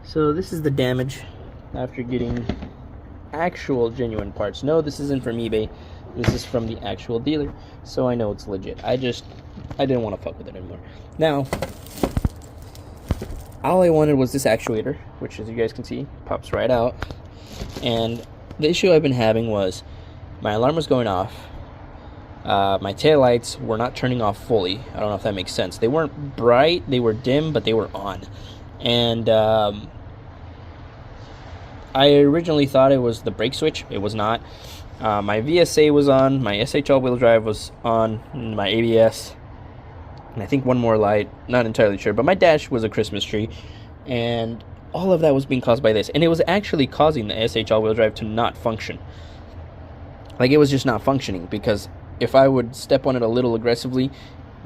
So this is the damage after getting actual genuine parts. No, this isn't from eBay. This is from the actual dealer, so I know it's legit. I didn't want to fuck with it anymore. Now, all I wanted was this actuator, which, as you guys can see, pops right out. And the issue I've been having was my alarm was going off. My taillights were not turning off fully. I don't know if that makes sense. They weren't bright, they were dim, but they were on. And I originally thought it was the brake switch. It was not. My VSA was on, my SH all-wheel drive was on, my ABS, and I think one more light, not entirely sure, but my dash was a Christmas tree, and all of that was being caused by this, and it was actually causing the SH all-wheel drive to not function. Like, it was just not functioning, because if I would step on it a little aggressively,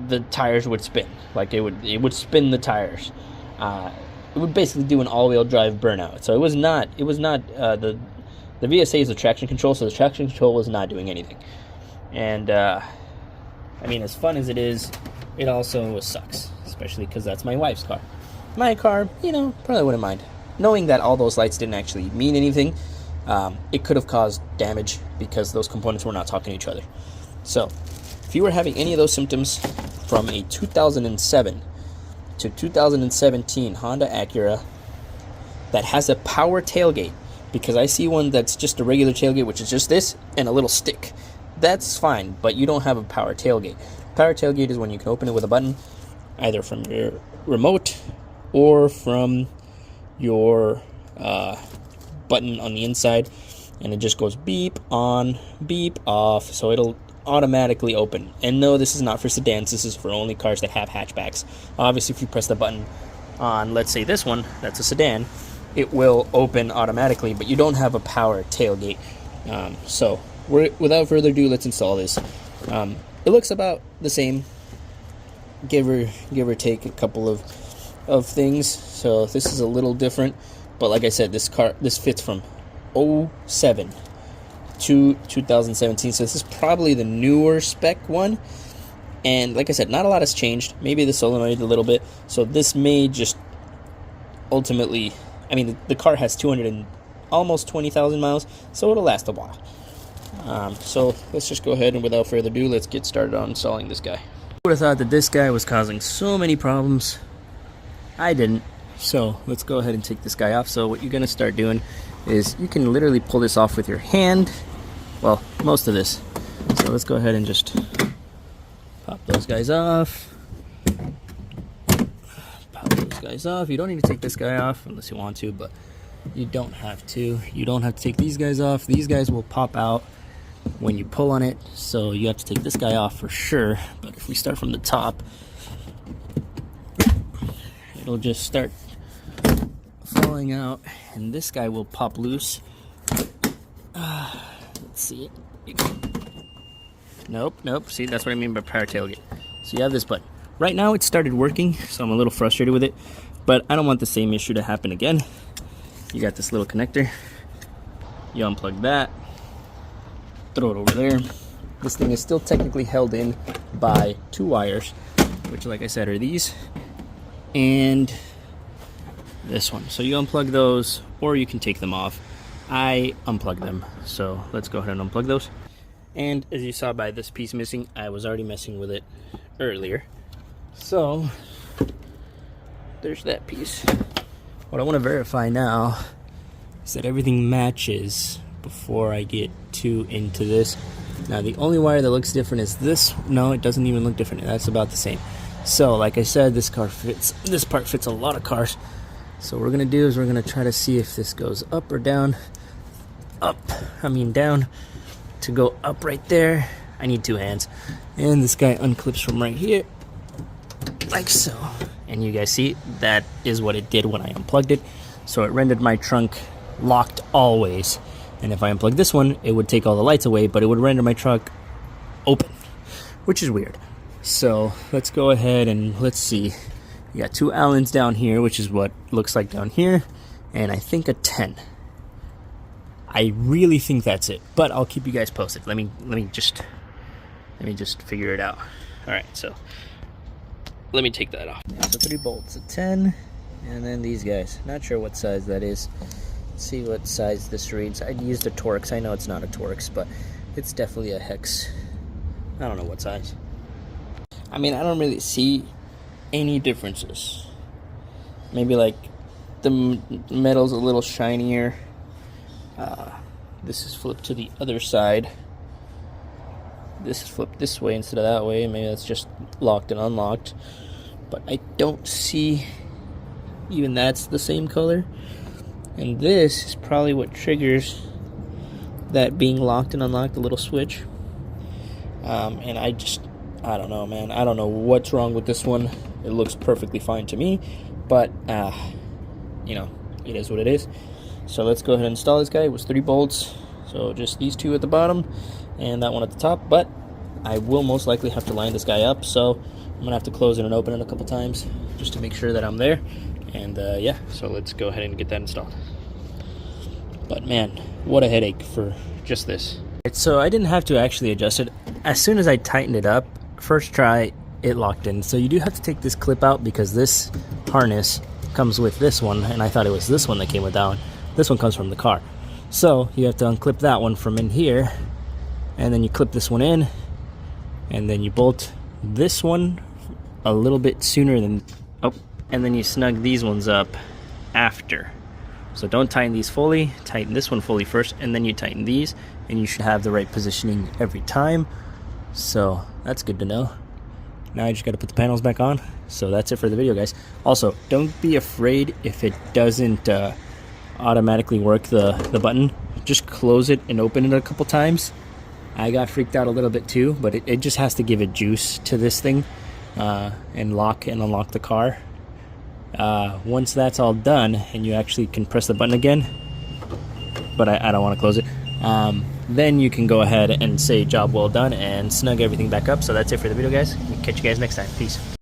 the tires would spin. Like, it would spin the tires. It would basically do an all-wheel drive burnout. So it was not the VSA is the traction control, so the traction control was not doing anything. And I mean, as fun as it is, it also sucks, especially because that's my wife's car. My car, you know, probably wouldn't mind. Knowing that all those lights didn't actually mean anything, it could have caused damage because those components were not talking to each other. So if you were having any of those symptoms from a 2007 to 2017 Honda Acura that has a power tailgate, because I see one that's just a regular tailgate, which is just this and a little stick, that's fine, but you don't have a power tailgate. Power tailgate is when you can open it with a button, either from your remote or from your button on the inside, and it just goes beep on, beep off, so it'll automatically open. And no, this is not for sedans, this is for only cars that have hatchbacks. Obviously, if you press the button on, let's say this one, that's a sedan, it will open automatically, but you don't have a power tailgate. So without further ado, let's install this. It looks about the same, give or take a couple of things. So this is a little different, but like I said, this fits from 07 to 2017, so this is probably the newer spec one. And like I said, not a lot has changed. Maybe the solenoid a little bit, so this may just ultimately, I mean, the car has almost 20,000 miles, so it'll last a while. So let's just go ahead and without further ado, let's get started on installing this guy. I would have thought that this guy was causing so many problems. I didn't. So let's go ahead and take this guy off. So what you're going to start doing is you can literally pull this off with your hand. Well, most of this. So let's go ahead and just pop those guys off. Pop those guys off. You don't need to take this guy off unless you want to, but you don't have to. You don't have to take these guys off. These guys will pop out when you pull on it, so you have to take this guy off for sure. But if we start from the top, it'll just start falling out, and this guy will pop loose. Let's see. Nope. See, that's what I mean by power tailgate. So you have this button. Right now it started working, so I'm a little frustrated with it, but I don't want the same issue to happen again. You got this little connector. You unplug that, throw it over there. This thing is still technically held in by two wires, which, like I said, are these and this one. So you unplug those, or you can take them off. I unplug them, so let's go ahead and unplug those. And as you saw by this piece missing, I was already messing with it earlier. So there's that piece. What I want to verify now is that everything matches before I get too into this. Now the only wire that looks different is this. No, it doesn't even look different. That's about the same. So like I said, this part fits a lot of cars. So what we're gonna do is we're gonna try to see if this goes up or down. Down. To go up right there, I need two hands. And this guy unclips from right here, like so. And you guys see, that is what it did when I unplugged it. So it rendered my trunk locked always. And if I unplug this one, it would take all the lights away, but it would render my trunk open, which is weird. So let's go ahead and let's see. You got two Allens down here, which is what looks like down here, and I think a 10. I really think that's it, but I'll keep you guys posted. Let me just figure it out. All right, so let me take that off. So 3 bolts, a 10 And then these guys. Not sure what size that is. Let's see what size this reads. I used a Torx. I know it's not a Torx, but it's definitely a hex. I don't know what size. I mean, I don't really see any differences. Maybe like the metal's a little shinier. This is flipped to the other side. This is flipped this way instead of that way. Maybe that's just locked and unlocked. But I don't see even that's the same color. And this is probably what triggers that being locked and unlocked, the little switch. And I don't know, man. I don't know what's wrong with this one. It looks perfectly fine to me, but you know, it is what it is. So let's go ahead and install this guy. It was 3 bolts, so just these 2 at the bottom and that one at the top. But I will most likely have to line this guy up, so I'm gonna have to close it and open it a couple times just to make sure that I'm there. And yeah, so let's go ahead and get that installed. But man, what a headache for just this. So I didn't have to actually adjust it. As soon as I tightened it up, first try, it locked in. So you do have to take this clip out because this harness comes with this one, and I thought it was this one that came with that one. This one comes from the car. So you have to unclip that one from in here, and then you clip this one in, and then you bolt this one a little bit sooner than, and then you snug these ones up after. So don't tighten these fully, tighten this one fully first, and then you tighten these, and you should have the right positioning every time. So that's good to know. Now I just got to put the panels back on. So that's it for the video, guys. Also, don't be afraid if it doesn't automatically work, the button. Just close it and open it a couple times. I got freaked out a little bit too, but it just has to give it juice to this thing and lock and unlock the car. Once that's all done and you actually can press the button again, but I don't want to close it, then you can go ahead and say job well done and snug everything back up. So that's it for the video, guys. We'll catch you guys next time. Peace.